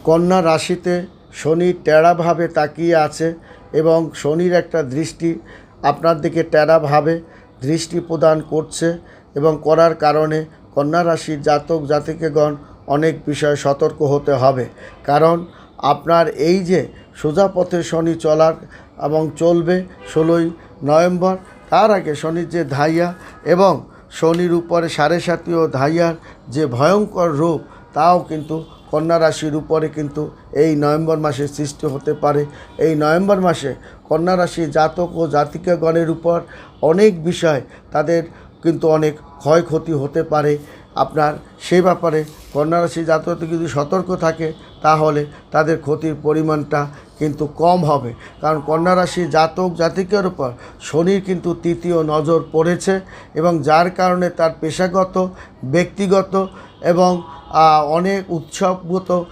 কন্যা রাশিতে শনি টেরাভাবে তাকিয়ে আছে এবং শনির একটা দৃষ্টি আপনার দিকে টেরাভাবে দৃষ্টি প্রদান করছে এবং করার কারণে কন্যা রাশির জাতক জাতিকাগণ অনেক বিষয়ে সতর্ক হতে হবে। কারণ আপনার এই যে সোজা পথে শনি চলার এবং চলবে 16ই নভেম্বর, তার আগে শনির যে ধাইয়া এবং শনির উপরে 7.5 ও ধাইয়ার যে ভয়ঙ্কর রূপ, তাও কিন্তু কন্যা রাশির উপরে কিন্তু এই নভেম্বর মাসে সৃষ্টি হতে পারে। এই নভেম্বর মাসে কন্যা রাশির জাতক ও জাতিকাগণের উপর অনেক বিষয় তাদের কিন্তু অনেক ক্ষয়ক্ষতি হতে পারে। আপনার সেই ব্যাপারে কন্যা রাশির জাতক যদি সতর্ক থাকে তাহলে তাদের ক্ষতির পরিমাণটা কিন্তু কম হবে। কারণ কন্যা রাশির জাতক জাতিকার উপর শনির কিন্তু তৃতীয় নজর পড়েছে এবং যার কারণে তার পেশাগত, ব্যক্তিগত এবং অনেক উৎসবগত